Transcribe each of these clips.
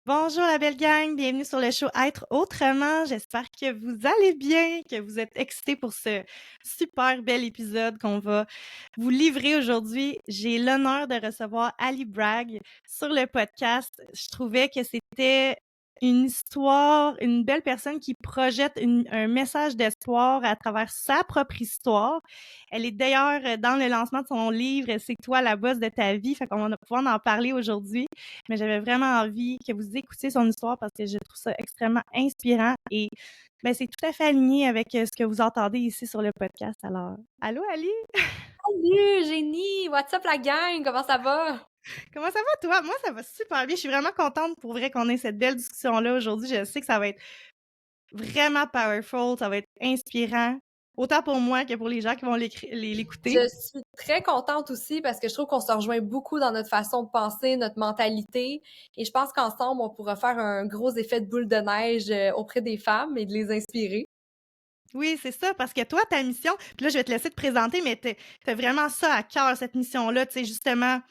Bonjour la belle gang, bienvenue sur le show Être autrement. J'espère que vous allez bien, que vous êtes excités pour ce super bel épisode qu'on va vous livrer aujourd'hui. J'ai l'honneur de recevoir Ali Bragg sur le podcast. Je trouvais que c'était une histoire, une belle personne qui projette un message d'espoir à travers sa propre histoire. Elle est d'ailleurs dans le lancement de son livre C'est toi la boss de ta vie, fait qu'on va pouvoir en parler aujourd'hui. Mais j'avais vraiment envie que vous écoutiez son histoire parce que je trouve ça extrêmement inspirant et ben, c'est tout à fait aligné avec ce que vous entendez ici sur le podcast. Alors, allô Ali, Salut, génie! What's up la gang? Comment ça va? comment ça va toi? Moi, ça va super bien. Je suis vraiment contente pour vrai qu'on ait cette belle discussion-là aujourd'hui. Je sais que ça va être vraiment powerful, ça va être inspirant, autant pour moi que pour les gens qui vont l'écouter. Je suis très contente aussi parce que je trouve qu'on se rejoint beaucoup dans notre façon de penser, notre mentalité. Et je pense qu'ensemble, on pourra faire un gros effet de boule de neige auprès des femmes et de les inspirer. Oui, c'est ça, parce que toi, ta mission, puis là, je vais te laisser te présenter, mais t'as vraiment ça à cœur, cette mission-là, tu sais, justement,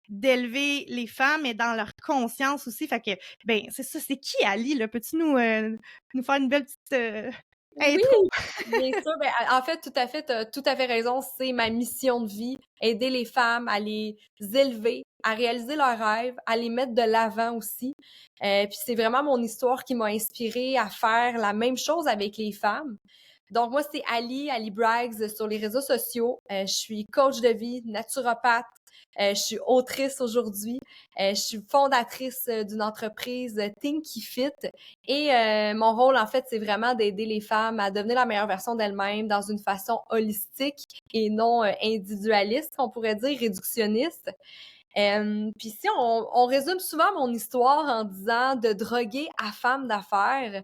d'élever les femmes et dans leur conscience aussi. Fait que, ben, c'est ça. C'est qui Ali, là? Peux-tu nous faire une belle petite Oui, intro? bien sûr. Ben, en fait, t'as tout à fait raison. C'est ma mission de vie, aider les femmes à les élever, à réaliser leurs rêves, à les mettre de l'avant aussi. Puis c'est vraiment mon histoire qui m'a inspirée à faire la même chose avec les femmes. Donc moi, c'est Ali Braggs sur les réseaux sociaux. Je suis coach de vie, naturopathe. Je suis autrice aujourd'hui. Je suis fondatrice d'une entreprise Thinky Fit. Et mon rôle, en fait, c'est vraiment d'aider les femmes à devenir la meilleure version d'elles-mêmes dans une façon holistique et non individualiste, qu'on pourrait dire réductionniste. Puis si on résume souvent mon histoire en disant de droguer à femme d'affaires,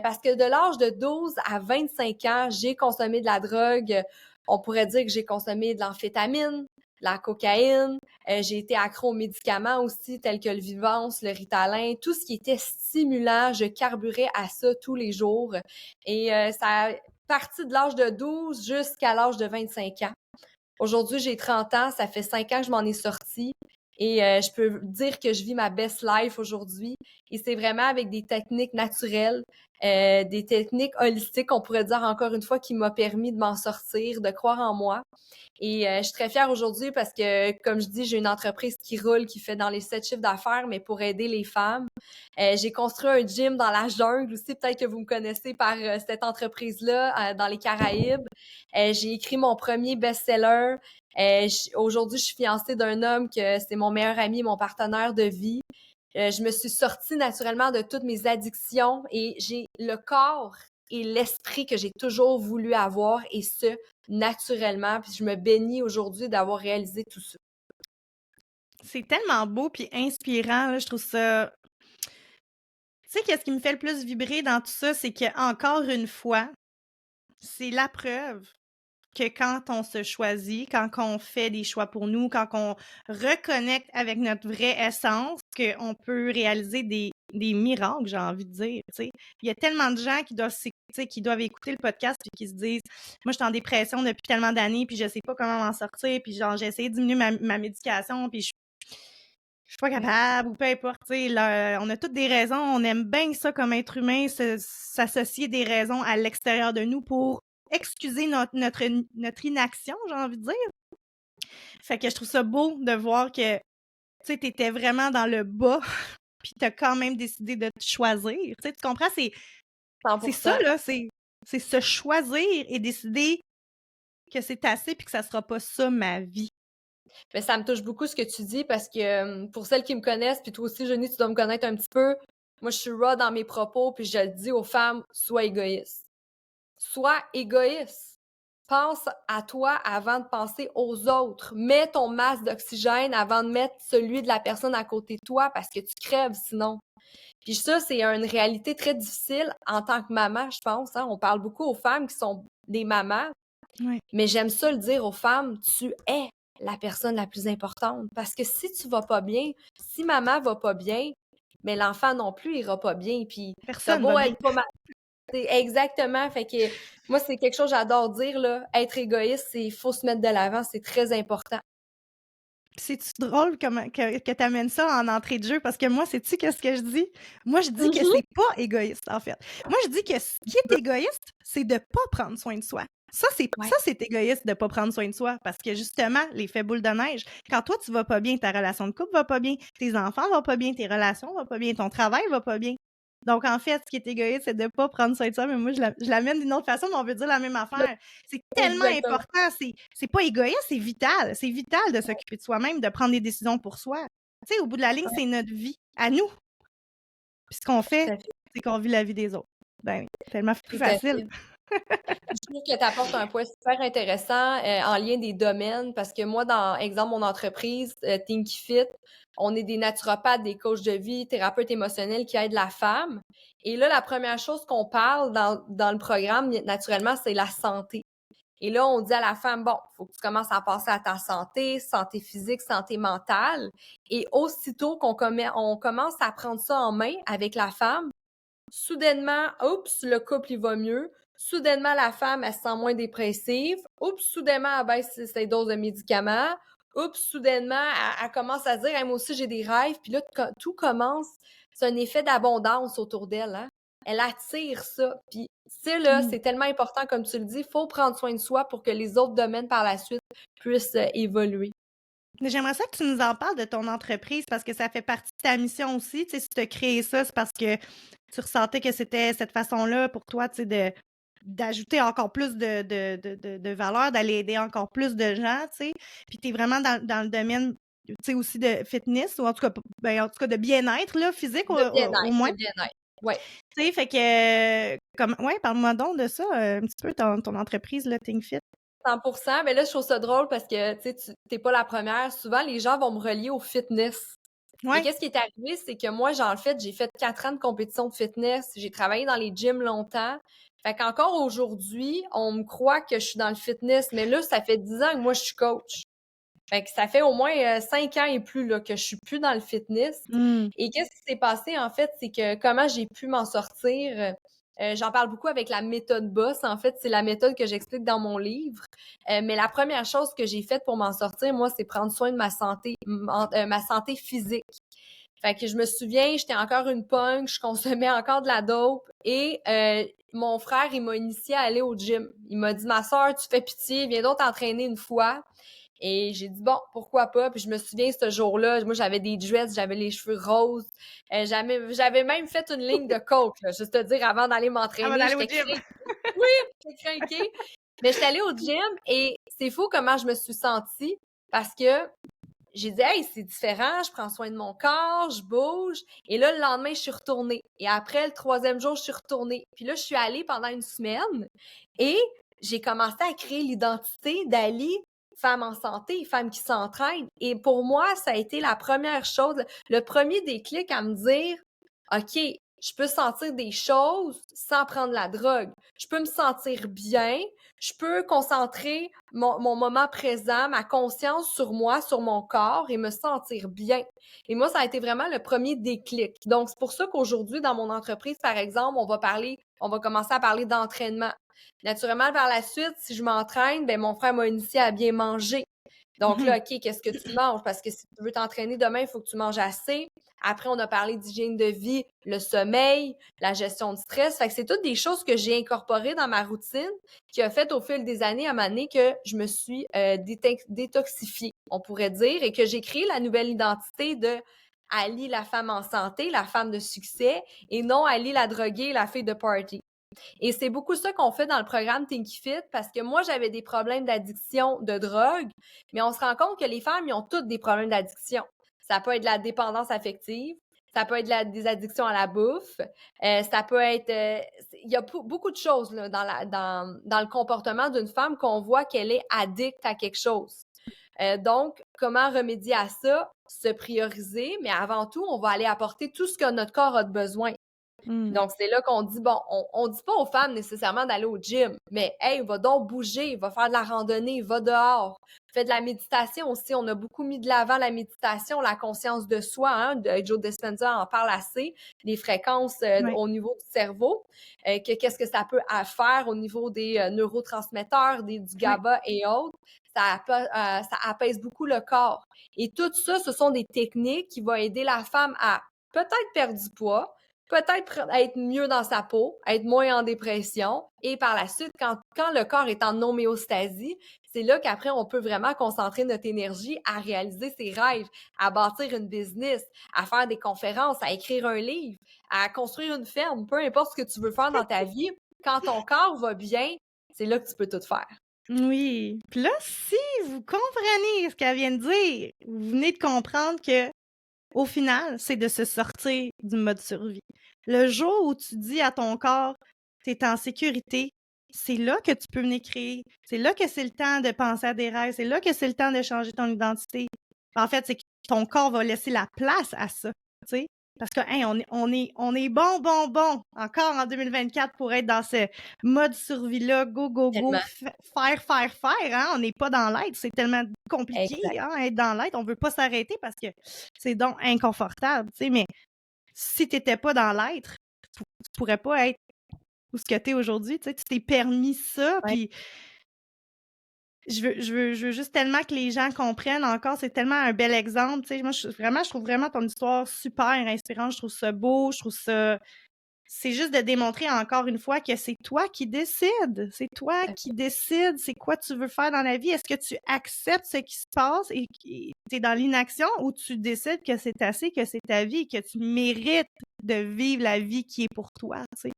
parce que de l'âge de 12 à 25 ans, j'ai consommé de la drogue. On pourrait dire que j'ai consommé de l'amphétamine, de la cocaïne. J'ai été accro aux médicaments aussi, tels que le Vivance, le Ritalin, tout ce qui était stimulant. Je carburais à ça tous les jours. Et ça a parti de l'âge de 12 jusqu'à l'âge de 25 ans. Aujourd'hui, j'ai 30 ans, ça fait 5 ans que je m'en ai sortie et je peux dire que je vis ma best life aujourd'hui. Et c'est vraiment avec des techniques naturelles, des techniques holistiques, on pourrait dire encore une fois, qui m'a permis de m'en sortir, de croire en moi. Et je suis très fière aujourd'hui parce que, comme je dis, j'ai une entreprise qui roule, qui fait dans les 7 chiffres d'affaires, mais pour aider les femmes. J'ai construit un gym dans la jungle aussi, peut-être que vous me connaissez par cette entreprise-là, dans les Caraïbes. J'ai écrit mon premier best-seller. Aujourd'hui, je suis fiancée d'un homme que c'est mon meilleur ami, mon partenaire de vie. Je me suis sortie naturellement de toutes mes addictions et j'ai le corps et l'esprit que j'ai toujours voulu avoir et ce, naturellement. Puis je me bénis aujourd'hui d'avoir réalisé tout ça. C'est tellement beau puis inspirant, là, je trouve ça. Tu sais, qu'est-ce qui me fait le plus vibrer dans tout ça, c'est que encore une fois, c'est la preuve que quand on se choisit, quand on fait des choix pour nous, quand on reconnecte avec notre vraie essence, qu'on peut réaliser des miracles, j'ai envie de dire. Tu sais. Il y a tellement de gens qui doivent écouter le podcast puis qui se disent moi, je suis en dépression depuis tellement d'années, puis je sais pas comment m'en sortir, puis genre, j'ai essayé de diminuer ma médication, puis je suis pas capable, ou peu importe. Tu sais, là, on a toutes des raisons, on aime bien ça comme être humain, s'associer des raisons à l'extérieur de nous pour excuser notre inaction, j'ai envie de dire. Fait que je trouve ça beau de voir que, tu sais, t'étais vraiment dans le bas, puis t'as quand même décidé de te choisir. Tu sais, tu comprends? C'est ça, 100%. là, c'est se choisir et décider que c'est assez puis que ça sera pas ça ma vie. Mais ça me touche beaucoup ce que tu dis parce que pour celles qui me connaissent, puis toi aussi, Jenny, tu dois me connaître un petit peu. Moi, je suis raw dans mes propos, puis je le dis aux femmes, sois égoïste. Sois égoïste. Pense à toi avant de penser aux autres. Mets ton masque d'oxygène avant de mettre celui de la personne à côté de toi parce que tu crèves sinon. Puis ça, c'est une réalité très difficile en tant que maman, je pense. Hein. On parle beaucoup aux femmes qui sont des mamans, Ouais. mais j'aime ça le dire aux femmes, tu es la personne la plus importante. Parce que si tu vas pas bien, si maman va pas bien, mais l'enfant non plus ira pas bien. Puis t'as Personne va beau bien. être pas mal. Exactement. Fait que moi, c'est quelque chose que j'adore dire, là. Être égoïste, c'est faut se mettre de l'avant, c'est très important. C'est-tu drôle que tu amènes ça en entrée de jeu? Parce que moi, sais-tu qu'est-ce que je dis? Moi, je dis que Mhm. c'est pas égoïste, en fait. Moi, je dis que ce qui est égoïste, c'est de pas prendre soin de soi. Ouais, C'est égoïste de pas prendre soin de soi parce que justement, l'effet boule de neige, quand toi, tu vas pas bien, ta relation de couple va pas bien, tes enfants vont pas bien, tes relations vont pas bien, ton travail va pas bien. Donc, en fait, ce qui est égoïste, c'est de pas prendre soin de soi, mais moi, je l'amène d'une autre façon, mais on veut dire la même affaire. C'est tellement exactement. important, c'est pas égoïste, c'est vital. C'est vital de s'occuper de soi-même, de prendre des décisions pour soi. Tu sais, au bout de la ligne, Ouais, c'est notre vie, à nous. Puis ce qu'on tout fait, à fait. c'est qu'on vit la vie des autres. Ben oui, tellement plus Tout à facile. fait. Je trouve que tu apportes un point super intéressant en lien des domaines parce que moi, dans exemple, mon entreprise, Thinky Fit, on est des naturopathes, des coachs de vie, thérapeutes émotionnels qui aident la femme. Et là, la première chose qu'on parle dans le programme, naturellement, c'est la santé. Et là, on dit à la femme, bon, il faut que tu commences à penser à ta santé, santé physique, santé mentale. Et aussitôt on commence à prendre ça en main avec la femme, soudainement, oups, le couple, il va mieux. Soudainement, la femme, elle se sent moins dépressive. Oups, soudainement, elle baisse ses doses de médicaments. Oups, soudainement, elle commence à se dire, hey, moi aussi, j'ai des rêves. Puis là, tout commence. C'est un effet d'abondance autour d'elle, hein. Elle attire ça. Puis, tu là, Mm. c'est tellement important, comme tu le dis, il faut prendre soin de soi pour que les autres domaines par la suite puissent évoluer. Mais j'aimerais ça que tu nous en parles de ton entreprise parce que ça fait partie de ta mission aussi. Tu sais, si tu as créé ça, c'est parce que tu ressentais que c'était cette façon-là pour toi, tu sais, d'ajouter encore plus de valeur, d'aller aider encore plus de gens, tu sais. Puis tu es vraiment dans le domaine, tu sais, aussi de fitness ou en tout cas de bien-être, là, physique au moins. De bien-être. Ouais. Tu sais, fait que, ouais, parle-moi donc de ça, un petit peu, ton entreprise, là, ThinkFit. 100%. Mais là, je trouve ça drôle parce que, tu sais, t'es pas la première. Souvent, les gens vont me relier au fitness. Mais Ouais. qu'est-ce qui est arrivé, c'est que moi, j'ai fait 4 ans de compétition de fitness. J'ai travaillé dans les gyms longtemps. Fait qu'encore aujourd'hui, on me croit que je suis dans le fitness. Mais là, ça fait 10 ans que moi, je suis coach. Fait que ça fait au moins 5 ans et plus là, que je suis plus dans le fitness. Mmh. Et qu'est-ce qui s'est passé, en fait, c'est que comment j'ai pu m'en sortir, j'en parle beaucoup avec la méthode BOSS. En fait, c'est la méthode que j'explique dans mon livre. Mais la première chose que j'ai faite pour m'en sortir, moi, c'est prendre soin de ma santé physique. Fait que je me souviens, j'étais encore une punk, je consommais encore de la dope et mon frère, il m'a initié à aller au gym. Il m'a dit, ma soeur, tu fais pitié, viens donc t'entraîner une fois. Et j'ai dit, bon, pourquoi pas? Puis je me souviens, ce jour-là, moi, j'avais des dreads, j'avais les cheveux roses. J'avais même fait une ligne de coke, là, juste te dire, avant d'aller Avant m'entraîner. d'aller au J'étais gym. craquée. Oui, j'étais craquée. Mais j'étais allée au gym et c'est fou comment je me suis sentie parce que j'ai dit, hey, c'est différent, je prends soin de mon corps, je bouge. Et là, le lendemain, je suis retournée. Et après, le troisième jour, je suis retournée. Puis là, je suis allée pendant une semaine et j'ai commencé à créer l'identité d'Ali, femme en santé, femme qui s'entraîne. Et pour moi, ça a été la première chose, le premier déclic à me dire, OK, je peux sentir des choses sans prendre la drogue. Je peux me sentir bien. Je peux concentrer mon moment présent, ma conscience sur moi, sur mon corps et me sentir bien. Et moi, ça a été vraiment le premier déclic. Donc, c'est pour ça qu'aujourd'hui, dans mon entreprise, par exemple, on va commencer à parler d'entraînement. Naturellement, vers la suite, si je m'entraîne, ben mon frère m'a initié à bien manger. Donc là, Mhm. OK, qu'est-ce que tu manges? Parce que si tu veux t'entraîner demain, il faut que tu manges assez. Après, on a parlé d'hygiène de vie, le sommeil, la gestion du stress. Fait que c'est toutes des choses que j'ai incorporées dans ma routine qui a fait au fil des années à m'année que je me suis détoxifiée, on pourrait dire, et que j'ai créé la nouvelle identité de Ali, la femme en santé, la femme de succès, et non Ali, la droguée, la fille de party. Et c'est beaucoup ça qu'on fait dans le programme Thinky Fit parce que moi, j'avais des problèmes d'addiction de drogue, mais on se rend compte que les femmes, ils ont toutes des problèmes d'addiction. Ça peut être de la dépendance affective, ça peut être des addictions à la bouffe, ça peut être... il y a beaucoup de choses là, dans le comportement d'une femme qu'on voit qu'elle est addicte à quelque chose. Donc, comment remédier à ça? Se prioriser, mais avant tout, on va aller apporter tout ce que notre corps a de besoin. Mm. Donc, c'est là qu'on dit, bon, on dit pas aux femmes nécessairement d'aller au gym, mais hey, va donc bouger, va faire de la randonnée, va dehors. Fais de la méditation aussi. On a beaucoup mis de l'avant la méditation, la conscience de soi. Hein, Joe Dispenza en parle assez. Les fréquences Ouais. au niveau du cerveau, qu'est-ce que ça peut faire au niveau des neurotransmetteurs, du Ouais. GABA et autres. ça apaise beaucoup le corps. Et tout ça, ce sont des techniques qui vont aider la femme à peut-être perdre du poids, peut-être être mieux dans sa peau, être moins en dépression. Et par la suite, quand le corps est en homéostasie, c'est là qu'après, on peut vraiment concentrer notre énergie à réaliser ses rêves, à bâtir une business, à faire des conférences, à écrire un livre, à construire une ferme, peu importe ce que tu veux faire dans ta vie. Quand ton corps va bien, c'est là que tu peux tout faire. Oui. Puis là, si vous comprenez ce qu'elle vient de dire, vous venez de comprendre que au final, c'est de se sortir du mode survie. Le jour où tu dis à ton corps, tu es en sécurité, c'est là que tu peux venir créer. C'est là que c'est le temps de penser à des rêves. C'est là que c'est le temps de changer ton identité. En fait, c'est que ton corps va laisser la place à ça, tu sais. Parce que, hey, on est bon, encore en 2024 pour être dans ce mode survie-là, go, Tellement. faire, hein. On n'est pas dans l'aide. C'est tellement compliqué, Exact. hein, être dans l'aide. On veut pas s'arrêter parce que c'est donc inconfortable, tu sais. Mais si t'étais pas dans l'être, tu pourrais pas être où ce que t'es aujourd'hui, tu sais. Tu t'es permis ça, Ouais. puis je veux juste tellement que les gens comprennent encore, c'est tellement un bel exemple, tu sais. Moi, je trouve vraiment ton histoire super inspirante, je trouve ça beau, je trouve ça... C'est juste de démontrer encore une fois que c'est toi qui décides. C'est toi qui décides c'est quoi tu veux faire dans la vie. Est-ce que tu acceptes ce qui se passe et tu es dans l'inaction ou tu décides que c'est assez, que c'est ta vie, que tu mérites de vivre la vie qui est pour toi, tu sais?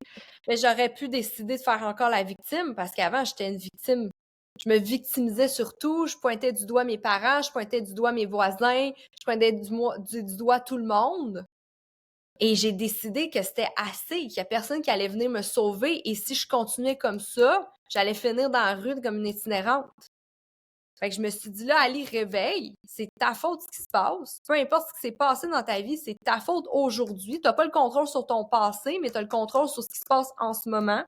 Mais j'aurais pu décider de faire encore la victime parce qu'avant, j'étais une victime. Je me victimisais surtout, je pointais du doigt mes parents, je pointais du doigt mes voisins, je pointais du doigt tout le monde. Et j'ai décidé que c'était assez, qu'il y a personne qui allait venir me sauver. Et si je continuais comme ça, j'allais finir dans la rue comme une itinérante. Fait que je me suis dit, là, Ali, réveille. C'est ta faute ce qui se passe. Peu importe ce qui s'est passé dans ta vie, c'est ta faute aujourd'hui. T'as pas le contrôle sur ton passé, mais t'as le contrôle sur ce qui se passe en ce moment.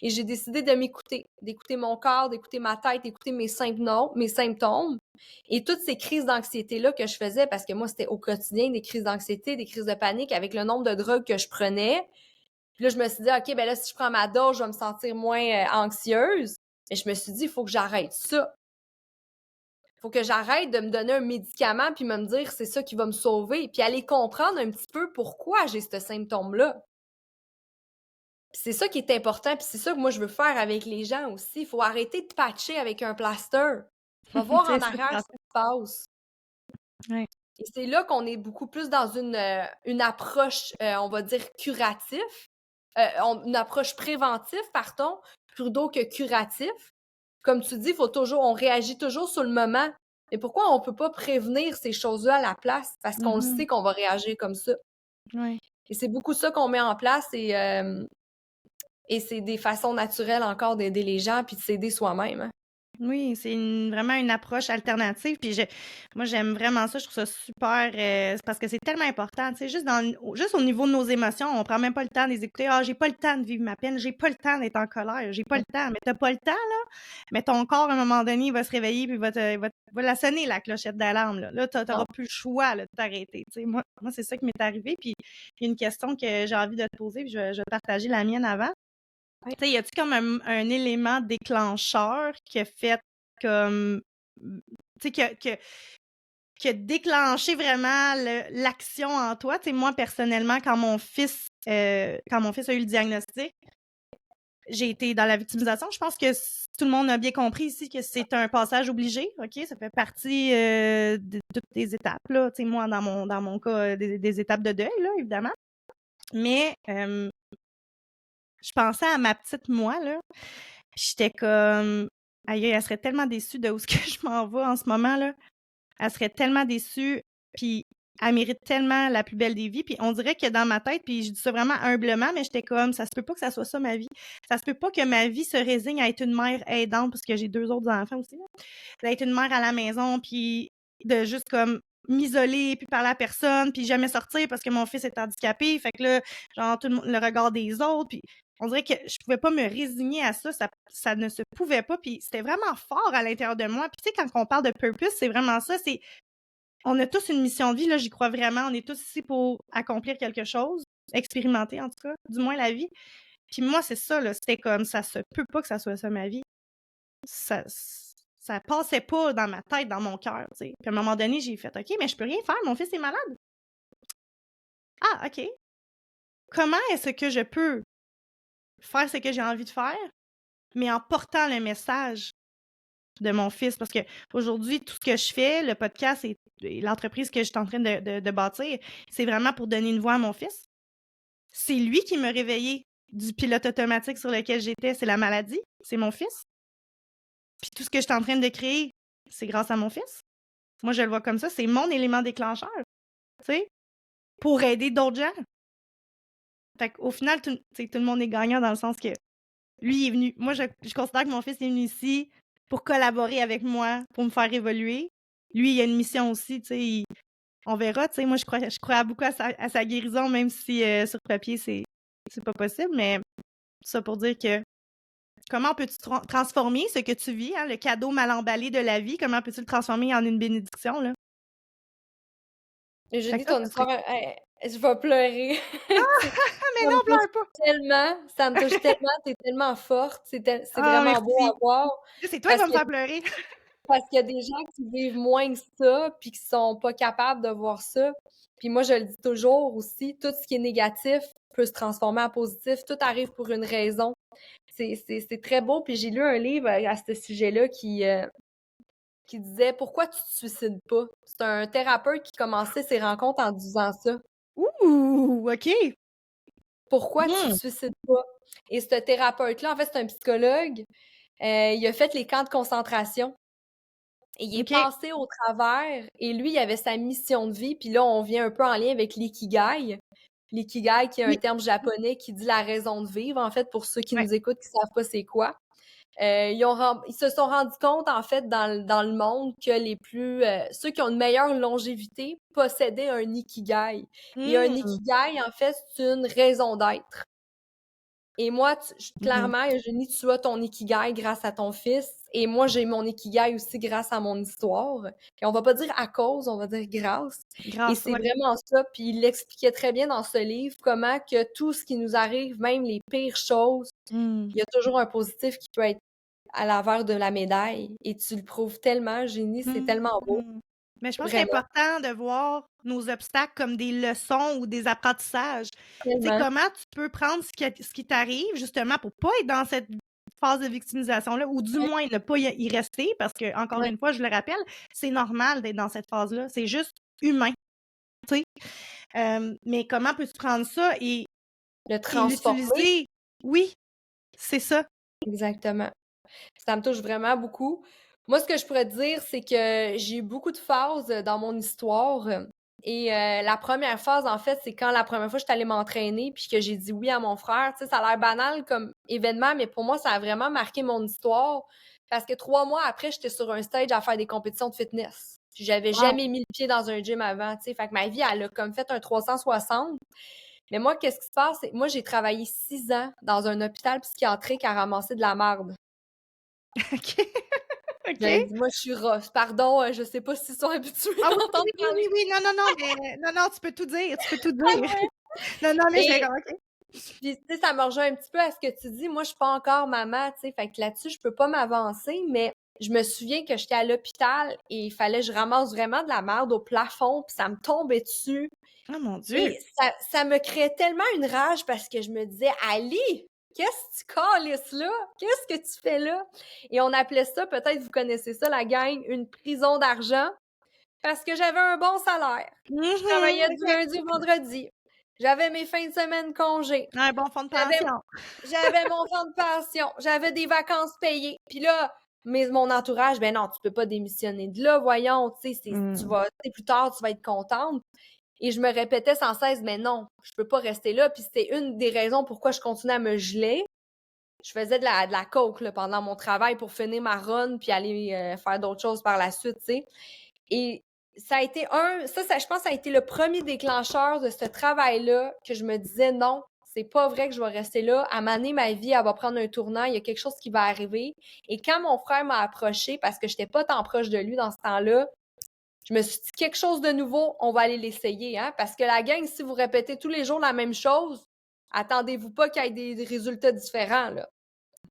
Et j'ai décidé de m'écouter, d'écouter mon corps, d'écouter ma tête, d'écouter mes symptômes. Et toutes ces crises d'anxiété-là que je faisais, parce que moi, c'était au quotidien des crises d'anxiété, des crises de panique avec le nombre de drogues que je prenais. Puis là, je me suis dit, OK, ben là, si je prends ma dose, je vais me sentir moins anxieuse. Mais je me suis dit, il faut que j'arrête ça. Faut que j'arrête de me donner un médicament puis me dire c'est ça qui va me sauver, puis aller comprendre un petit peu pourquoi j'ai ce symptôme-là. C'est ça qui est important, puis c'est ça que moi je veux faire avec les gens aussi. Il faut arrêter de patcher avec un plaster. Va voir en C'est ça, arrière ce qui se passe. ouais. Et c'est là qu'on est beaucoup plus dans une approche, on va dire, une approche préventive, pardon, plutôt que curatif. Comme tu dis, on réagit toujours sur le moment. Mais pourquoi on peut pas prévenir ces choses-là à la place? Parce qu'on le Mhm. sait qu'on va réagir comme ça. Ouais. Et c'est beaucoup ça qu'on met en place et c'est des façons naturelles encore d'aider les gens puis de s'aider soi-même, hein. Oui, c'est vraiment une approche alternative. Puis moi, j'aime vraiment ça. Je trouve ça super. C'est parce que c'est tellement important. Tu sais, juste au niveau de nos émotions, on prend même pas le temps de les écouter. Ah, j'ai pas le temps de vivre ma peine. J'ai pas le temps d'être en colère. J'ai pas le temps. Mais t'as pas le temps, là. Mais ton corps, à un moment donné, il va se réveiller puis va la sonner, la clochette d'alarme, là. Là, t'auras Non? plus le choix, là, de t'arrêter. Tu sais, moi, c'est ça qui m'est arrivé. Puis, il y a une question que j'ai envie de te poser. Puis, je vais partager la mienne avant. Oui. Tu sais, y a-tu comme un élément déclencheur qui a fait comme, tu sais, qui a déclenché vraiment l'action en toi? Tu sais, moi, personnellement, quand mon fils a eu le diagnostic, j'ai été dans la victimisation. Je pense que tout le monde a bien compris ici que c'est un passage obligé, OK? Ça fait partie de toutes les étapes, là. Tu sais, moi, dans mon cas, des étapes de deuil, là, évidemment. Mais je pensais à ma petite moi, là. J'étais comme, aïe, elle serait tellement déçue de où ce que je m'en vais en ce moment, là. Elle serait tellement déçue, puis elle mérite tellement la plus belle des vies. Puis on dirait que dans ma tête, puis je dis ça vraiment humblement, mais j'étais comme, ça se peut pas que ça soit ça ma vie. Ça se peut pas que ma vie se résigne à être une mère aidante, parce que j'ai 2 autres enfants aussi, là. D'être une mère à la maison, puis de juste comme m'isoler, puis parler à personne, puis jamais sortir parce que mon fils est handicapé. Fait que là, genre, tout le regard des autres, puis on dirait que je pouvais pas me résigner à ça, ça ne se pouvait pas, puis c'était vraiment fort à l'intérieur de moi. Puis tu sais, quand on parle de purpose, c'est vraiment ça, on a tous une mission de vie, là, j'y crois vraiment, on est tous ici pour accomplir quelque chose, expérimenter en tout cas, du moins la vie. Puis moi, c'est ça, là, c'était comme, ça se peut pas que ça soit ça ma vie. Ça Ça passait pas dans ma tête, dans mon cœur, tu sais. Puis à un moment donné, j'ai fait: «OK, mais je peux rien faire, mon fils est malade». Ah, OK. Comment est-ce que je peux faire ce que j'ai envie de faire, mais en portant le message de mon fils? Parce qu'aujourd'hui, tout ce que je fais, le podcast et l'entreprise que je suis en train de bâtir, c'est vraiment pour donner une voix à mon fils. C'est lui qui m'a réveillée du pilote automatique sur lequel j'étais, c'est la maladie, c'est mon fils. Puis tout ce que je suis en train de créer, c'est grâce à mon fils. Moi, je le vois comme ça, c'est mon élément déclencheur, tu sais, pour aider d'autres gens. Fait qu'au final, tout le monde est gagnant dans le sens que lui il est venu. Moi, je considère que mon fils est venu ici pour collaborer avec moi, pour me faire évoluer. Lui, il a une mission aussi, tu sais. On verra, tu sais. Moi, je crois beaucoup à sa guérison, même si sur papier, c'est pas possible. Mais ça pour dire que comment peux-tu transformer ce que tu vis, hein, le cadeau mal emballé de la vie, comment peux-tu le transformer en une bénédiction, là? Et je Fait dis que ça, ton ça serait. histoire, je vais pleurer. Ah, mais Ça me non, touche pleure pas! tellement, ça me touche tellement, t'es tellement forte, c'est Ah, vraiment beau à merci. voir C'est toi qui parce vas me que faire pleurer. parce qu'il y a des gens qui vivent moins que ça, puis qui sont pas capables de voir ça. Puis moi, je le dis toujours aussi, tout ce qui est négatif peut se transformer en positif. Tout arrive pour une raison. C'est très beau. Puis j'ai lu un livre à ce sujet-là qui disait «Pourquoi tu te suicides pas?» C'est un thérapeute qui commençait ses rencontres en disant ça. Ouh! OK. Pourquoi tu te Mmh. suicides pas? Et ce thérapeute-là, en fait, c'est un psychologue. Il a fait les camps de concentration. Et il est OK. passé au travers. Et lui, il avait sa mission de vie. Puis là, on vient un peu en lien avec l'ikigai. L'ikigai, qui est un Oui. terme japonais qui dit la raison de vivre, en fait, pour ceux qui Ouais. nous écoutent, qui savent pas c'est quoi. Ils se sont rendus compte, en fait, dans le monde, que ceux qui ont une meilleure longévité possédaient un ikigai. Et un Mmh. ikigai, en fait, c'est une raison d'être. Et moi, Mmh. clairement, Eugénie, tu as ton ikigai grâce à ton fils. Et moi, j'ai mon ikigai aussi grâce à mon histoire. Et on va pas dire à cause, on va dire grâce. Et Grâce, c'est ouais. vraiment ça. Puis il l'expliquait très bien dans ce livre, comment que tout ce qui nous arrive, même les pires choses, Mmh. il y a toujours un positif qui peut être à l'envers de la médaille. Et tu le prouves tellement, Génie, c'est tellement beau. Mmh. Mais je pense que c'est Vraiment, important de voir nos obstacles comme des leçons ou des apprentissages. Tu sais, tellement. comment tu peux prendre ce qui t'arrive justement pour pas être dans cette phase de victimisation-là ou du Ouais, moins ne pas y rester parce que encore ouais. une fois, je le rappelle, c'est normal d'être dans cette phase-là. C'est juste humain, tu sais? Mais comment peux-tu prendre ça Le et transformer, l'utiliser? Oui, c'est ça. exactement. Ça me touche vraiment beaucoup. Moi, ce que je pourrais te dire, c'est que j'ai eu beaucoup de phases dans mon histoire. Et la première phase, en fait, c'est quand la première fois, je suis allée m'entraîner puis que j'ai dit oui à mon frère. Tu sais, ça a l'air banal comme événement, mais pour moi, ça a vraiment marqué mon histoire parce que 3 mois après, j'étais sur un stage à faire des compétitions de fitness. Puis j'avais Wow. jamais mis le pied dans un gym avant, tu sais. Fait que ma vie, elle a comme fait un 360. Mais moi, qu'est-ce qui se passe? C'est moi, j'ai travaillé 6 ans dans un hôpital psychiatrique à ramasser de la marde. OK. J'avais OK. dit: «Moi, je suis rough. Pardon, je sais pas s'ils sont habitués Ah oui, oui, d'entendre oui, parler». oui, oui. Non, non, non, mais non, non, tu peux tout dire, tu peux tout Ah dire. ouais? Non, non, mais je fais Et comme OK. puis, tu sais, ça me rejoint un petit peu à ce que tu dis. Moi, je suis pas encore maman, tu sais, fait que là-dessus, je peux pas m'avancer, mais je me souviens que j'étais à l'hôpital et il fallait que je ramasse vraiment de la merde au plafond, puis ça me tombait dessus Oh mon Dieu! et ça me créait tellement une rage parce que je me disais: «Ali, qu'est-ce que tu calisses là? Qu'est-ce que tu fais là?» Et on appelait ça, peut-être vous connaissez ça la gang, une prison d'argent. Parce que j'avais un bon salaire. Je travaillais du OK. lundi au vendredi. J'avais mes fins de semaine congés. Un bon fonds de J'avais pension. j'avais mon fonds de pension. J'avais des vacances payées. Puis là, mon entourage, ben non, tu peux pas démissionner de là, voyons, tu sais, Mmh. tu sais, plus tard, tu vas être contente. Et je me répétais sans cesse, mais non, je peux pas rester là. Puis c'était une des raisons pourquoi je continuais à me geler. Je faisais de la coke là, pendant mon travail pour finir ma run puis aller faire d'autres choses par la suite, tu sais. Et ça a été je pense que ça a été le premier déclencheur de ce travail-là que je me disais non, c'est pas vrai que je vais rester là. À un moment donné, ma vie, elle va prendre un tournant, il y a quelque chose qui va arriver. Et quand mon frère m'a approché, parce que j'étais pas tant proche de lui dans ce temps-là, je me suis dit quelque chose de nouveau, on va aller l'essayer, hein. Parce que la gang, si vous répétez tous les jours la même chose, attendez-vous pas qu'il y ait des résultats différents, là.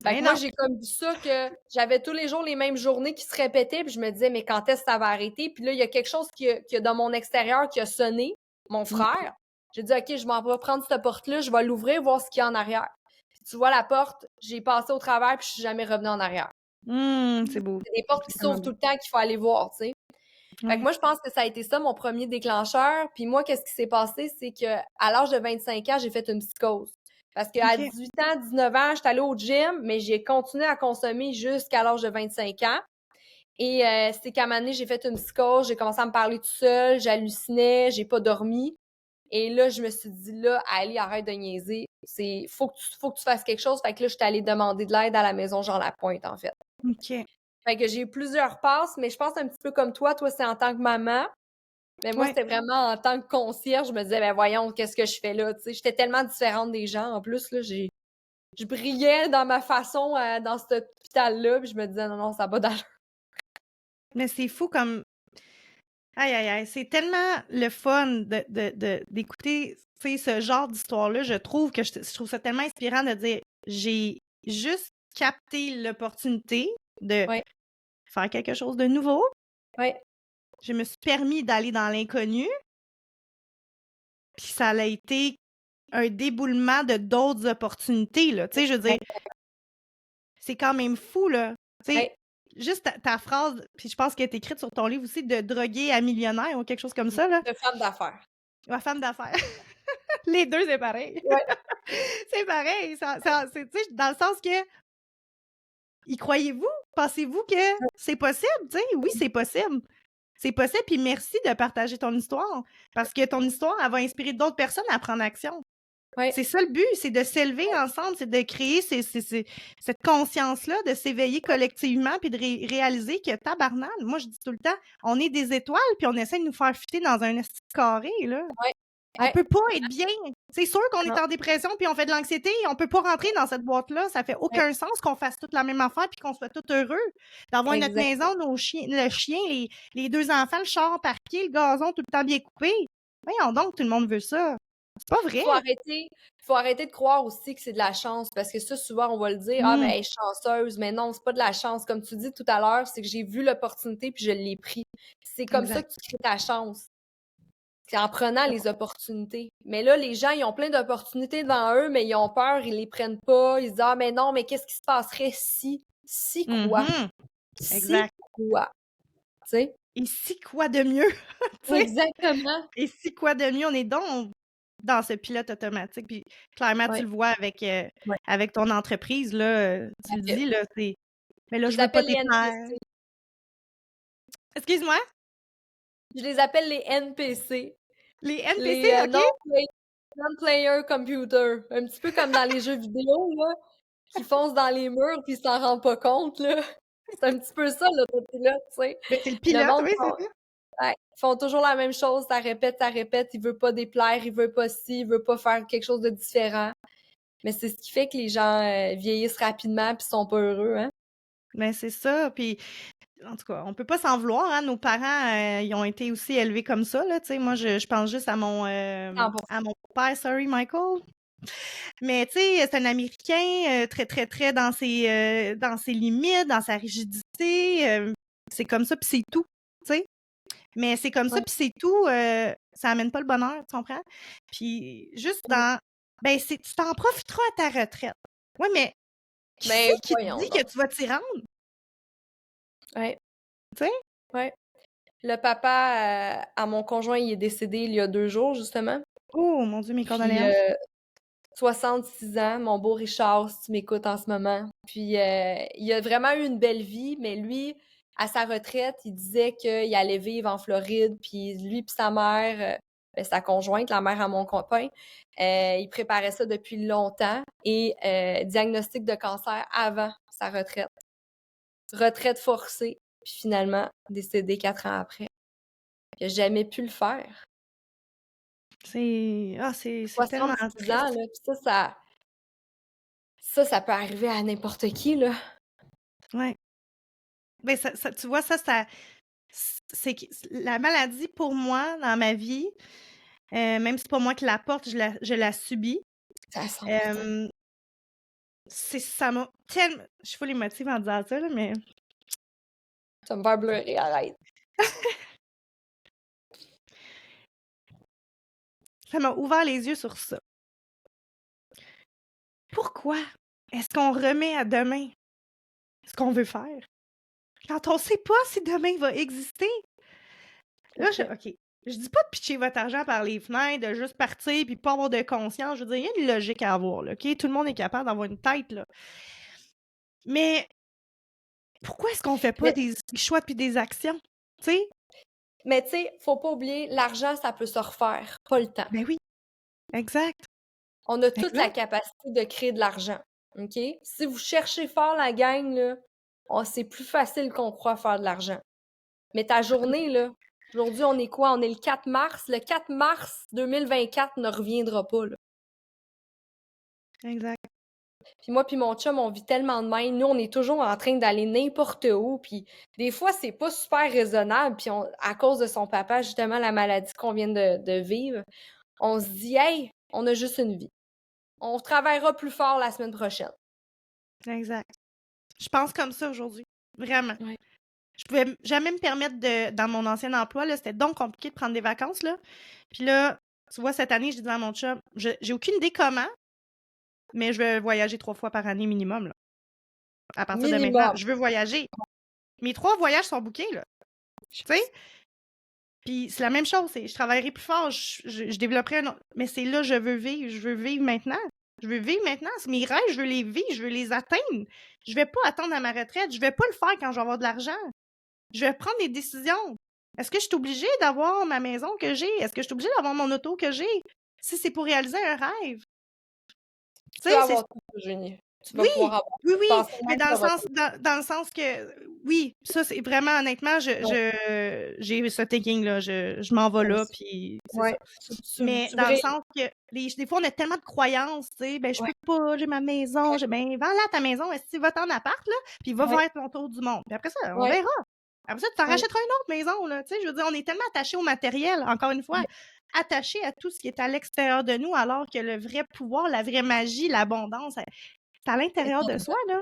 Fait Mais que moi, non. j'ai comme vu ça que j'avais tous les jours les mêmes journées qui se répétaient, puis je me disais, mais quand est-ce que ça va arrêter? Puis là, il y a quelque chose qui a dans mon extérieur qui a sonné, mon Mmh. frère. J'ai dit, OK, je m'en vais prendre cette porte-là, je vais l'ouvrir, voir ce qu'il y a en arrière. Puis tu vois la porte, j'ai passé au travers, puis je suis jamais revenue en arrière. C'est beau. C'est des portes C'est qui tellement s'ouvrent tout beau. le temps qu'il faut aller voir, tu sais. Fait que Ouais. moi, je pense que ça a été ça, mon premier déclencheur. Puis moi, qu'est-ce qui s'est passé? C'est que à l'âge de 25 ans, j'ai fait une psychose. Parce qu'à OK. 18 ans, 19 ans, j'étais allée au gym, mais j'ai continué à consommer jusqu'à l'âge de 25 ans. Et c'est qu'à un moment donné, j'ai fait une psychose, j'ai commencé à me parler tout seul, j'hallucinais, j'ai pas dormi. Et là, je me suis dit, là, Ali, arrête de niaiser. Faut que tu fasses quelque chose. Fait que là, je suis allée demander de l'aide à la maison Jean Lapointe, en fait. OK. Fait que j'ai eu plusieurs passes, mais je pense un petit peu comme toi. Toi, c'est en tant que maman. Mais moi, Ouais. c'était vraiment en tant que concierge. Je me disais, ben voyons, qu'est-ce que je fais là? Tu sais, j'étais tellement différente des gens. En plus, là, je brillais dans ma façon dans cet hôpital-là. Puis je me disais, non, non, ça va dans Mais c'est fou comme aïe, aïe, aïe, c'est tellement le fun d'écouter, tu sais, ce genre d'histoire-là. Je trouve que je trouve ça tellement inspirant de dire: «J'ai juste capté l'opportunité de Ouais, faire quelque chose de nouveau. ouais, Je me suis permis d'aller dans l'inconnu, puis ça a été un déboulement de d'autres opportunités, là». Tu sais, je veux dire, ouais, c'est quand même fou, là. Tu sais, ouais. juste ta phrase, puis je pense qu'elle est écrite sur ton livre aussi, de drogué à millionnaire ou quelque chose comme ça, là. De femme d'affaires. Ma femme d'affaires. Les 2 c'est pareil. Ouais, C'est pareil, ça c'est tu sais, dans le sens que, y croyez-vous? Pensez-vous que c'est possible? Tu sais, oui, c'est possible. C'est possible, puis merci de partager ton histoire, parce que ton histoire, elle va inspirer d'autres personnes à prendre action. ouais, C'est ça le but, c'est de s'élever ensemble, c'est de créer cette conscience-là, de s'éveiller collectivement, puis de réaliser que tabarnane, moi je dis tout le temps, on est des étoiles, puis on essaie de nous faire fitter dans un esti de carré, là. ouais, On ouais. peut pas être bien. C'est sûr qu'on est Non, en dépression puis on fait de l'anxiété, on peut pas rentrer dans cette boîte-là. Ça fait ouais, aucun sens qu'on fasse toute la même affaire puis qu'on soit tous heureux. D'avoir notre exact. maison, nos chiens, le chien, les 2 enfants, le char parqué, le gazon tout le temps bien coupé. Voyons donc, tout le monde veut ça. C'est pas vrai. Faut arrêter de croire aussi que c'est de la chance, parce que ça, souvent, on va le dire, ah, ben, Mmh, elle est chanceuse, mais non, c'est pas de la chance. Comme tu dis tout à l'heure, c'est que j'ai vu l'opportunité puis je l'ai pris. C'est comme ça exact. que tu crées ta chance. C'est en prenant les opportunités. Mais là, les gens, ils ont plein d'opportunités devant eux, mais ils ont peur, ils les prennent pas. Ils se disent, ah, mais non, mais qu'est-ce qui se passerait si? Si quoi? Mmh Si exact. quoi? Tu sais? Et si quoi de mieux? Tu sais? Exactement. Et si quoi de mieux? On est donc dans ce pilote automatique. Puis clairement, tu Ouais, le vois ouais. avec ton entreprise, là, tu le Ok. dis, là, c'est mais là, Je je les veux pas appelle les déplaire. NPC. Excuse-moi? Je les appelle les NPC. Les NPC, Les OK? non-player computer. Un petit peu comme dans les jeux vidéo, là, qui foncent dans les murs puis ils s'en rendent pas compte, là. C'est un petit peu ça, l'autopilote, tu sais. Ben, c'est le Le pilote, monde oui, c'est ça. ouais, ils font toujours la même chose, ça répète, il veut pas déplaire, il veut pas ci, il veut pas faire quelque chose de différent. Mais c'est ce qui fait que les gens vieillissent rapidement puis sont pas heureux, hein. Ben, c'est ça, puis en tout cas, on peut pas s'en vouloir, hein, nos parents, ils ont été aussi élevés comme ça, là, tu sais. Moi, je pense juste à 100%. mon père, sorry Michael, mais tu sais, c'est un Américain, très, très, très dans ses limites, dans sa rigidité, c'est comme ça puis c'est tout, tu sais? Mais c'est comme ça Ouais, puis c'est tout, ça amène pas le bonheur, tu comprends? Puis juste ouais. dans ben, c'est tu t'en profiteras à ta retraite. Ouais, mais qui Mais c'est qui te voyons dit que donc. tu vas t'y rendre, Ouais, tu sais? ouais. Le papa à mon conjoint, il est décédé il y a 2 jours, justement. Oh mon Dieu, mes Puis, condoléances. 66 ans, mon beau Richard, si tu m'écoutes en ce moment. Puis, il a vraiment eu une belle vie, mais lui, à sa retraite, il disait qu'il allait vivre en Floride, puis lui puis sa mère, ben, sa conjointe, la mère à mon copain, il préparait ça depuis longtemps et diagnostic de cancer avant sa retraite. Retraite forcée, puis finalement décédé 4 ans après. Il a jamais pu le faire. C'est tellement 66 ans, triste. là, puis ça peut arriver à n'importe qui, là. Ouais. Ben, ça tu vois, ça c'est que la maladie pour moi, dans ma vie, même si c'est pas moi qui la porte, je la subis. C'est à 100%. Hem, Ça m'a tellement je suis full émotive en disant ça, là, mais Ça me fait pleurer, arrête. ça m'a ouvert les yeux sur ça. Pourquoi est-ce qu'on remet à demain ce qu'on veut faire quand on sait pas si demain va exister? Là, OK, je dis pas de pitcher votre argent par les fenêtres, de juste partir puis pas avoir de conscience. Je veux dire, il y a une logique à avoir, là, OK? Tout le monde est capable d'avoir une tête, là. Mais pourquoi est-ce qu'on fait pas Mais des choix puis des actions? Tu sais? mais tu sais, faut pas oublier, l'argent, ça peut se refaire, pas le temps. Ben oui, exact, On a toute la exact. capacité de créer de l'argent, OK? Si vous cherchez fort la gang, là, c'est plus facile qu'on croit faire de l'argent. Mais ta journée, là, aujourd'hui, on est quoi? On est le 4 mars. Le 4 mars 2024 ne reviendra pas, là. Exact. Puis moi puis mon chum, on vit tellement de même. Nous, on est toujours en train d'aller n'importe où. Puis des fois, c'est pas super raisonnable. Puis à cause de son papa, justement, la maladie qu'on vient de vivre, on se dit, hey, on a juste une vie. On travaillera plus fort la semaine prochaine. Exact. Je pense comme ça aujourd'hui, vraiment. Ouais. Je pouvais jamais me permettre dans mon ancien emploi, là, c'était donc compliqué de prendre des vacances, là. Puis là, tu vois, cette année, j'ai dit à mon chum, j'ai aucune idée comment, mais je vais voyager 3 fois par année minimum, là. À partir de maintenant, Minimum. je veux voyager. Mes 3 voyages sont bookés, là. Tu sais? Puis c'est la même chose, je travaillerai plus fort, je développerai un autre mais c'est là je veux vivre, je veux vivre maintenant. Je veux vivre maintenant, c'est mes rêves, je veux les vivre, je veux les atteindre. Je vais pas attendre à ma retraite, je vais pas le faire quand je vais avoir de l'argent. Je vais prendre des décisions. Est-ce que je suis obligée d'avoir ma maison que j'ai? Est-ce que je suis obligée d'avoir mon auto que j'ai? Si c'est pour réaliser un rêve. Tu Tu peux sais, c'est avoir tout, Eugénie. Tu vas oui, pouvoir avoir oui, tout. oui, Penser mais même que t'auras tout. dans le sens que oui, ça c'est vraiment honnêtement, Ouais, j'ai ce thinking-là, je m'en vais moi là, aussi. puis c'est Ouais. ça. Mais Tu dans le brilles. sens que des fois, on a tellement de croyances, tu sais, ben je Ouais, peux pas, j'ai ma maison, ouais, ben vends-la ta maison, est-ce que tu vas t'en appart, là, puis va ouais, faire ton tour du monde. Puis après ça, on ouais, verra. Après ça, tu t'en ouais, rachèteras une autre maison, là, tu sais, je veux dire, on est tellement attachés au matériel, encore une fois, ouais. attachés à tout ce qui est à l'extérieur de nous, alors que le vrai pouvoir, la vraie magie, l'abondance, c'est à l'intérieur de soi, là,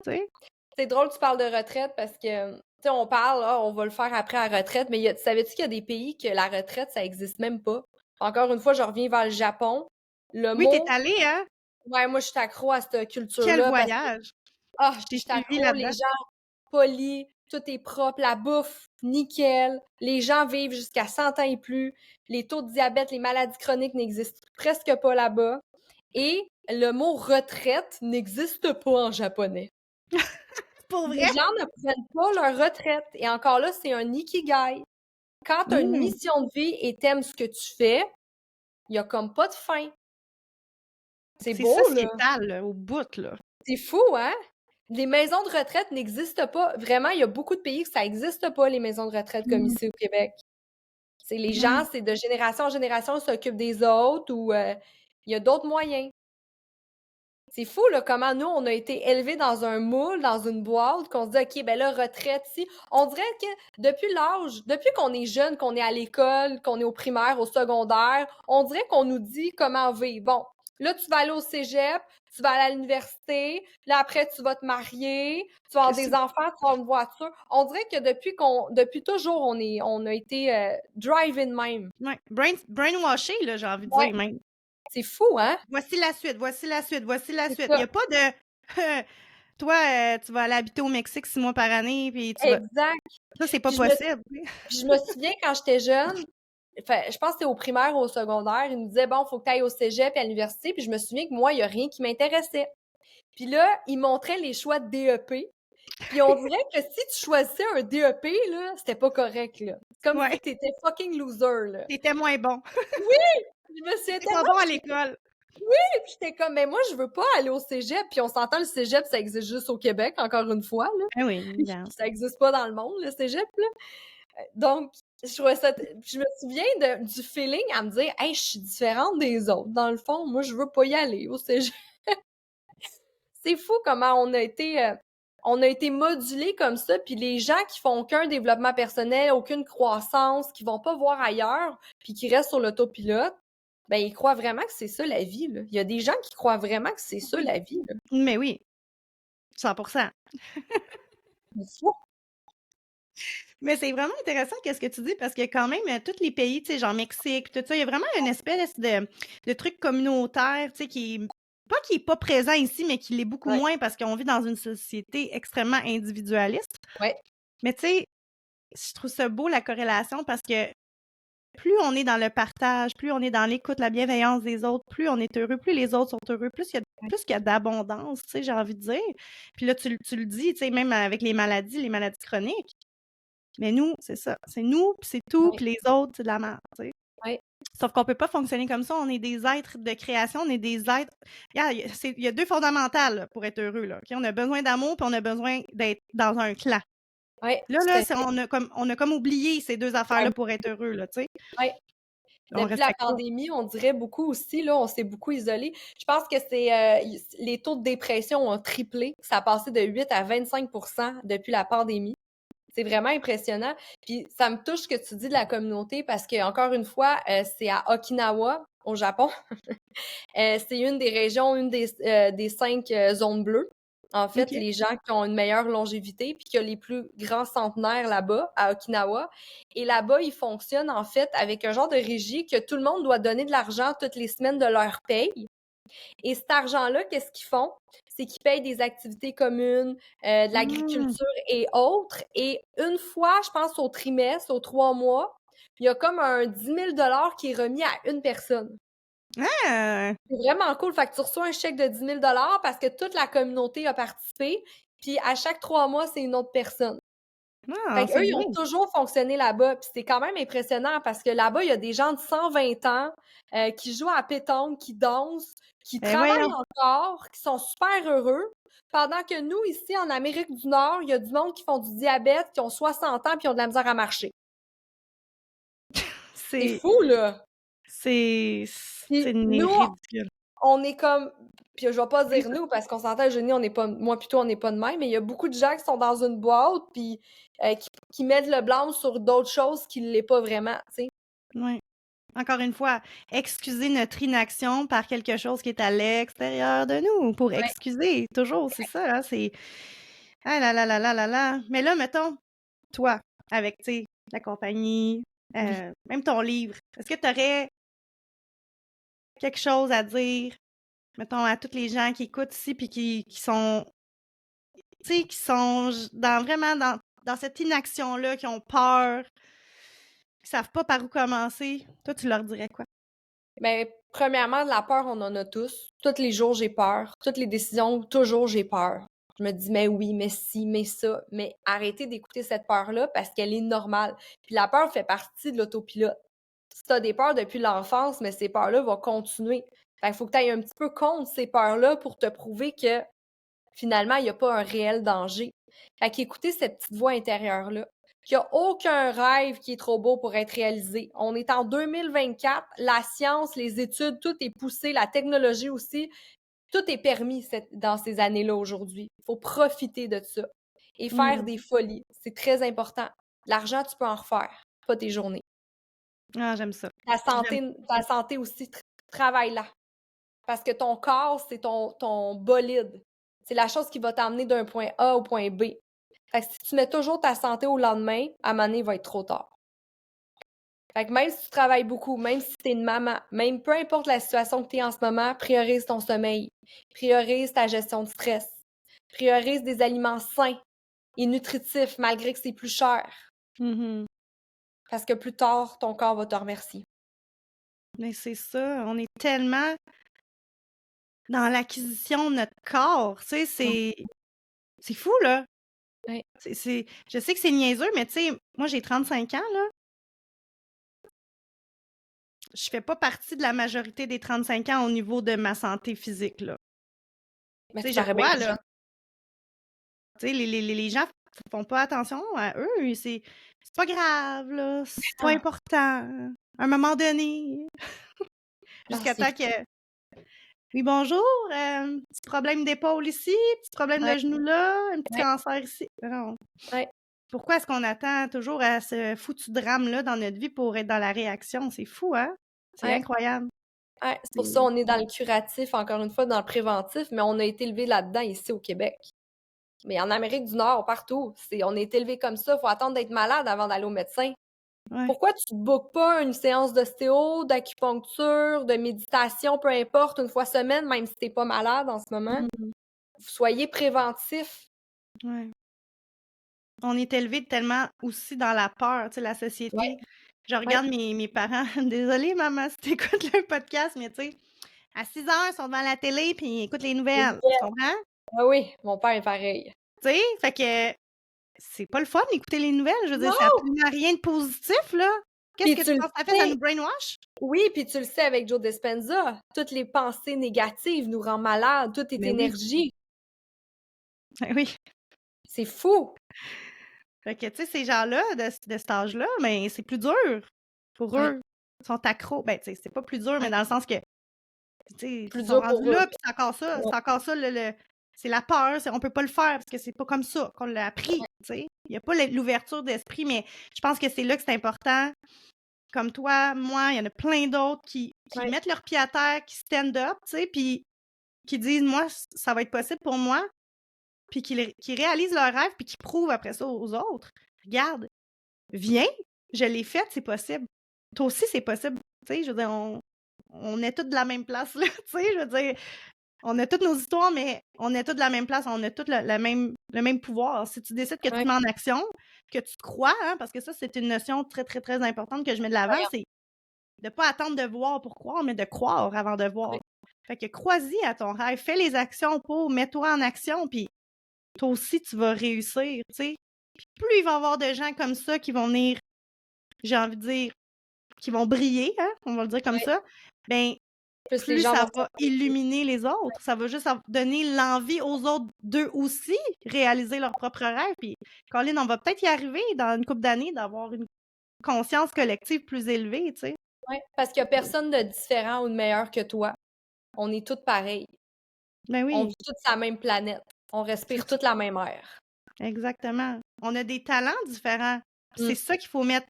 tu sais. C'est drôle que tu parles de retraite parce que, tu sais, on parle, ah, on va le faire après la retraite, mais savais-tu qu'il y a des pays que la retraite, ça existe même pas? Encore une fois, je reviens vers le Japon. Le Oui, tu es mot, allée, hein? ouais, moi, je suis accro à cette Quel culture-là parce que, voyage! Je je t'ai suis suivi accro, les là-dedans. gens polis, tout est propre, la bouffe, nickel, les gens vivent jusqu'à 100 ans et plus, les taux de diabète, les maladies chroniques n'existent presque pas là-bas, et le mot retraite n'existe pas en japonais. Pour Les vrai? gens ne prennent pas leur retraite. Et encore là, c'est un ikigai. Quand tu as une Mmh. mission de vie et t'aimes ce que tu fais, il y a comme pas de fin. C'est C'est beau, là. sociétal, là, au bout, là. C'est fou, hein? Les maisons de retraite n'existent pas. Vraiment, il y a beaucoup de pays que ça existe pas, les maisons de retraite comme Mmh. ici au Québec. C'est les Mmh. gens, c'est de génération en génération, ils s'occupent des autres ou il y a d'autres moyens. C'est fou, là, comment nous, on a été élevés dans un moule, dans une boîte, qu'on se dit, OK, ben là, retraite, si. On dirait que depuis qu'on est jeune, qu'on est à l'école, qu'on est au primaire, au secondaire, on dirait qu'on nous dit comment vivre. Bon, là, tu vas aller au cégep, tu vas aller à l'université, là, après, tu vas te marier, tu vas avoir Qu'est-ce des que enfants, tu vas avoir une voiture. On dirait que depuis toujours, on a été drive-in même. ouais, brainwashé, là, j'ai envie de Ouais, dire même. c'est fou, hein? Voici la suite, voici la suite, voici la C'est suite. Il y ça. a pas de toi, tu vas aller habiter au Mexique 6 mois par année, puis tu vas Exact. ça, c'est pas Puis je me possible, tu sais. Puis je me souviens quand j'étais jeune, enfin, je pense que c'était au primaire ou au secondaire, ils nous disaient bon, faut que tu ailles au cégep et à l'université, puis je me souviens que moi, il y a rien qui m'intéressait. Puis là, ils montraient les choix de DEP, puis on dirait que si tu choisissais un DEP là, c'était pas correct là. C'est comme si Ouais, tu étais fucking loser là. tu étais moins bon. Oui, je me souviens Tu pas tellement, bon à puis l'école. j'étais comme mais moi je veux pas aller au cégep, puis on s'entend le cégep ça existe juste au Québec encore une fois là. Ah oui, évidemment. Ça existe pas dans le monde le cégep là. Donc, je trouvais ça je me souviens du feeling à me dire: «Hey, je suis différente des autres. Dans le fond, moi, je veux pas y aller au cégep». C'est fou comment on a été modulés comme ça, puis les gens qui font aucun développement personnel, aucune croissance, qui vont pas voir ailleurs, puis qui restent sur l'autopilote, Ben, ils croient vraiment que c'est ça la vie, là. Il y a des gens qui croient vraiment que c'est ça Oui. la vie, là. Mais oui, 100%. C'est fou. Mais c'est vraiment intéressant qu'est-ce que tu dis parce que quand même, tous les pays, tu sais, genre Mexique, tout ça, il y a vraiment une espèce de truc communautaire, tu sais, qui est pas présent ici, mais qui l'est beaucoup Ouais, moins parce qu'on vit dans une société extrêmement individualiste. ouais, Mais tu sais, je trouve ça beau la corrélation parce que plus on est dans le partage, plus on est dans l'écoute, la bienveillance des autres, plus on est heureux, plus les autres sont heureux, ouais, plus qu'il y a d'abondance, tu sais, j'ai envie de dire. Puis là, tu le dis, tu sais, même avec les maladies chroniques. Mais nous, c'est ça. C'est nous, puis c'est tout, ouais, puis les autres, c'est de la merde, tu sais. ouais. Sauf qu'on peut pas fonctionner comme ça. On est des êtres de création, on est des êtres. Regarde, il y a deux fondamentales là, pour être heureux. Là, ok? On a besoin d'amour, puis on a besoin d'être dans un clan. Ouais, Là, tout à fait. on a comme oublié ces deux affaires-là Ouais, pour être heureux, là, tu sais. ouais. On Depuis la respecte pas. pandémie, on dirait beaucoup aussi, là, on s'est beaucoup isolé. Je pense que les taux de dépression ont triplé. Ça a passé de 8 à 25 depuis la pandémie. C'est vraiment impressionnant. Puis ça me touche ce que tu dis de la communauté parce que, encore une fois, c'est à Okinawa, au Japon. C'est une des régions, une des 5 zones bleues. En fait, OK. les gens qui ont une meilleure longévité, puis qui ont les plus grands centenaires là-bas, à Okinawa. Et là-bas, ils fonctionnent en fait avec un genre de régie que tout le monde doit donner de l'argent toutes les semaines de leur paye. Et cet argent-là, qu'est-ce qu'ils font? C'est qu'ils payent des activités communes, de Mmh. l'agriculture et autres. Et une fois, je pense au trimestre, aux 3 mois, il y a comme un 10 000 qui est remis à une personne. Ah! C'est vraiment cool. Fait que tu reçois un chèque de 10 000 parce que toute la communauté a participé. Puis à chaque 3 mois, c'est une autre personne. Fait Ah, c'est qu'eux, ils bien. ont toujours fonctionné là-bas. Puis c'est quand même impressionnant parce que là-bas, il y a des gens de 120 ans qui jouent à la pétanque, qui dansent, qui Ben travaillent voyons. encore, qui sont super heureux. Pendant que nous, ici, en Amérique du Nord, il y a du monde qui font du diabète, qui ont 60 ans puis qui ont de la misère à marcher. C'est C'est fou, là! c'est Puis c'est nous, ridicule. on est comme, puis je vais pas Oui, dire nous parce qu'on s'entend, Eugénie, on n'est pas, moi plutôt, on n'est pas de même, mais il y a beaucoup de gens qui sont dans une boîte puis qui mettent le blâme sur d'autres choses qui l'est pas vraiment, tu sais. oui. Encore une fois, excuser notre inaction par quelque chose qui est à l'extérieur de nous, pour Ouais, excuser, toujours, c'est ça, hein, c'est ah là là là là là là. Mais là, mettons, toi, avec, tu sais, la compagnie, oui. même ton livre, est-ce que tu aurais quelque chose à dire, mettons, à toutes les gens qui écoutent ici puis qui sont, tu sais, qui sont vraiment dans cette inaction-là, qui ont peur, qui savent pas par où commencer? Toi, tu leur dirais quoi? Ben, premièrement, de la peur, on en a tous. Tous les jours, j'ai peur. Toutes les décisions, toujours, j'ai peur. Je me dis, mais oui, mais si, mais ça. Mais arrêtez d'écouter cette peur-là parce qu'elle est normale. Puis la peur fait partie de l'autopilote. Si tu as des peurs depuis l'enfance, mais ces peurs-là vont continuer. Fait qu'il faut que tu ailles un petit peu contre ces peurs-là pour te prouver que finalement, il n'y a pas un réel danger. Fait qu'écoutez cette petite voix intérieure-là. Il n'y a aucun rêve qui est trop beau pour être réalisé. On est en 2024, la science, les études, tout est poussé, la technologie aussi, tout est permis dans ces années-là aujourd'hui. Il faut profiter de ça et faire Mmh. des folies. C'est très important. L'argent, tu peux en refaire, pas tes journées. Ah, j'aime ça. Ta J'aime santé, ta santé aussi, travaille-la. Parce que ton corps, c'est ton bolide. C'est la chose qui va t'emmener d'un point A au point B. Fait que si tu mets toujours ta santé au lendemain, à un moment donné, il va être trop tard. Fait que même si tu travailles beaucoup, même si tu es une maman, même peu importe la situation que tu es en ce moment, priorise ton sommeil, priorise ta gestion de stress, priorise des aliments sains et nutritifs malgré que c'est plus cher. Mmh. Parce que plus tard, ton corps va te remercier. Mais c'est ça, on est tellement dans l'acquisition de notre corps, tu sais, Mmh. c'est fou, là. Ouais. Je sais que c'est niaiseux, mais tu sais, moi, j'ai 35 ans, là. Je fais pas partie de la majorité des 35 ans au niveau de ma santé physique, là. Mais Tu sais, tu je le parais bien vois, plus là. jeune. Tu sais, les gens font pas attention à eux, c'est pas grave, là, c'est pas Non. important. À un moment donné, Ah, jusqu'à c'est temps fou. que: «Oui, bonjour, petit problème d'épaule ici, petit problème Ouais, de genou là, un petit ouais, cancer ici». Non. ouais. Pourquoi est-ce qu'on attend toujours à ce foutu drame-là dans notre vie pour être dans la réaction? C'est fou, hein? C'est Ouais. incroyable. Ouais, c'est pour ça C'est on est dans le curatif, encore une fois, dans le préventif, mais on a été élevé là-dedans ici au Québec. Mais en Amérique du Nord, partout, on est élevé comme ça. Faut attendre d'être malade avant d'aller au médecin. ouais. Pourquoi tu ne bookes pas une séance d'ostéo, d'acupuncture, de méditation, peu importe, une fois semaine, même si tu pas malade en ce moment? Mmh. Soyez préventif. Ouais. On est élevé tellement aussi dans la peur, tu sais, la Ouais, société. Je ouais. regarde mes parents, désolée maman si tu écoutes le podcast, mais tu sais, à 6 heures, ils sont devant la télé puis ils écoutent les Les nouvelles, tu nouvelles. comprends? Ah oui, mon père est pareil. Tu sais? Fait que c'est pas le fun d'écouter les nouvelles, je veux dire, c'est Non! absolument rien de positif, là. Qu'est-ce Puis que tu tu le penses que ça fait? Ça sais. nous brainwash? Oui, puis tu le sais avec Joe Dispenza, toutes les pensées négatives nous rendent malades, tout est Mais oui, énergie. oui. C'est fou! Fait que, tu sais, ces gens-là, de cet âge-là, ben, c'est plus dur pour Ouais, eux. Ils sont accros. Ben, tu sais, c'est pas plus dur, mais ouais, dans le sens que, tu sais, plus ils sont dur rendus pour eux. là, puis Ouais, c'est encore ça c'est la peur, on peut pas le faire parce que c'est pas comme ça qu'on l'a appris, ouais, tu sais. Il y a pas l'ouverture d'esprit, mais je pense que c'est là que c'est important. Comme toi, moi, il y en a plein d'autres qui ouais, mettent leurs pieds à terre, qui stand up, tu sais, puis qui disent: «Moi, ça va être possible pour moi», puis qui réalisent leurs rêves, puis qui prouvent après ça aux autres: «Regarde, viens, je l'ai fait, c'est possible. Toi aussi, c'est possible». Tu sais, je veux dire, on est tous de la même place, là, tu sais, je veux dire, on a toutes nos histoires, mais on est tous de la même place, on a tous le même pouvoir. Si tu décides que tu ouais, te mets en action, que tu te crois, hein, parce que ça, c'est une notion très, très, très importante que je mets de l'avant, voyons, c'est de pas attendre de voir pour croire, mais de croire avant de ouais, voir. Fait que crois-y à ton rêve, fais les actions pour, mets-toi en action, puis toi aussi, tu vas réussir, tu sais. Puis plus il va y avoir de gens comme ça qui vont venir, j'ai envie de dire, qui vont briller, hein, on va le dire comme ouais. ça, ben Plus les plus gens ça vont va s'encourager. illuminer les autres. Ça va juste donner l'envie aux autres d'eux aussi réaliser leurs propres rêves. Puis, Colin, on va peut-être y arriver dans une couple d'années d'avoir une conscience collective plus élevée, tu sais. Ouais, parce qu'il y a personne de différent ou de meilleur que toi. On est toutes pareilles. Ben On oui, vit toutes sur la même planète. On c'est respire toute la même air. exactement. On a des talents différents. Mmh. C'est ça qu'il faut mettre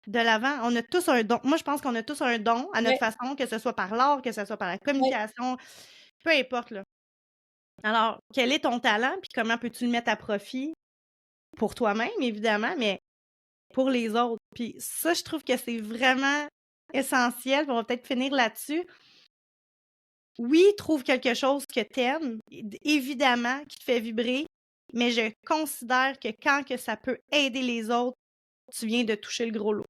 de l'avant. On a tous un don. Moi, je pense qu'on a tous un don à notre Ouais, façon, que ce soit par l'art, que ce soit par la ouais. communication, peu importe, là. Alors, quel est ton talent, puis comment peux-tu le mettre à profit pour toi-même, évidemment, mais pour les autres. Puis ça, je trouve que c'est vraiment essentiel, puis on va peut-être finir là-dessus. Oui, trouve quelque chose que t'aimes, évidemment, qui te fait vibrer, mais je considère que quand que ça peut aider les autres, tu viens de toucher le gros lot.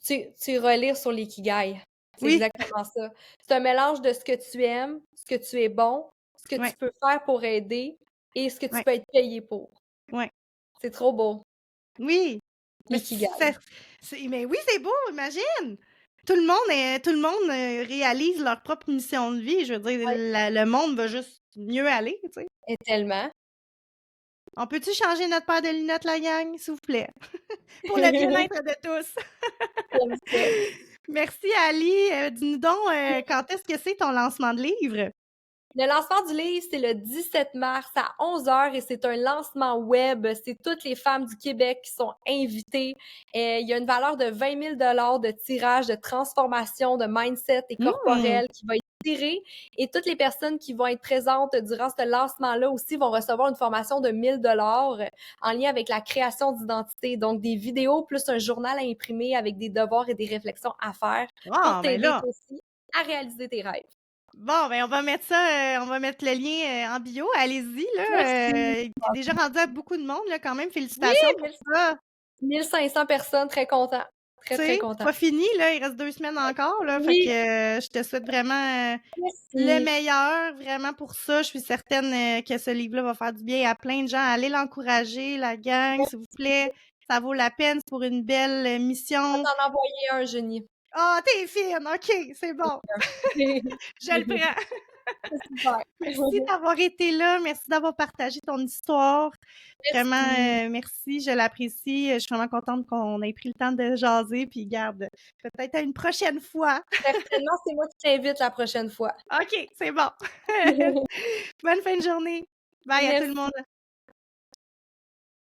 Tu relire sur l'ikigai. C'est Oui, exactement ça. C'est un mélange de ce que tu aimes, ce que tu es bon, ce que ouais, tu peux faire pour aider et ce que tu ouais, peux être payé pour. ouais, C'est trop beau, oui. Mais l'ikigai. mais oui, c'est beau, imagine! Tout le monde réalise leur propre mission de vie. Je veux dire, Ouais, le monde va juste mieux aller, tu sais. et tellement. On peut-tu changer notre paire de lunettes, la gang, s'il vous plaît? Pour le bien-être de tous. J'aime ça. Merci Ali. Dis-nous donc, quand est-ce que c'est ton lancement de livre? Le lancement du livre, c'est le 17 mars à 11 heures et c'est un lancement web. C'est toutes les femmes du Québec qui sont invitées. Il y a une valeur de 20 000 de tirage, de transformation, de mindset et Mmh. corporel qui va être tiré. Et toutes les personnes qui vont être présentes durant ce lancement-là aussi vont recevoir une formation de 1 000 en lien avec la création d'identité. Donc, des vidéos plus un journal à imprimer avec des devoirs et des réflexions à faire pour Ah, ben t'aider là, toi aussi à réaliser tes rêves. bon, ben, on va mettre ça, on va mettre le lien, en bio. Allez-y, là, Merci. tu déjà rendu à beaucoup de monde, là, quand même. Oui, Félicitations pour 1000 ça. 1500 personnes, très contents. Tu Très, très sais, c'est contents. pas fini, là, il reste 2 semaines encore, là. Fait que, Oui, je te souhaite vraiment, le merci. meilleur, vraiment pour ça. Je suis certaine, que ce livre-là va faire du bien à plein de gens. Allez l'encourager, la gang, s'il vous plaît. Ça vaut la peine, c'est pour une belle, Je vais mission. t'en envoyer un, Génie. Ah, tu fine, OK, c'est bon. Je le prends. C'est super. Merci d'avoir été là, merci d'avoir partagé ton histoire. Vraiment, Merci. merci, je l'apprécie. Je suis vraiment contente qu'on ait pris le temps de jaser, puis garde, peut-être à une prochaine fois. Certainement, c'est moi qui t'invite la prochaine fois. OK, c'est bon. Bonne fin de journée. Bye à tout le Merci. monde.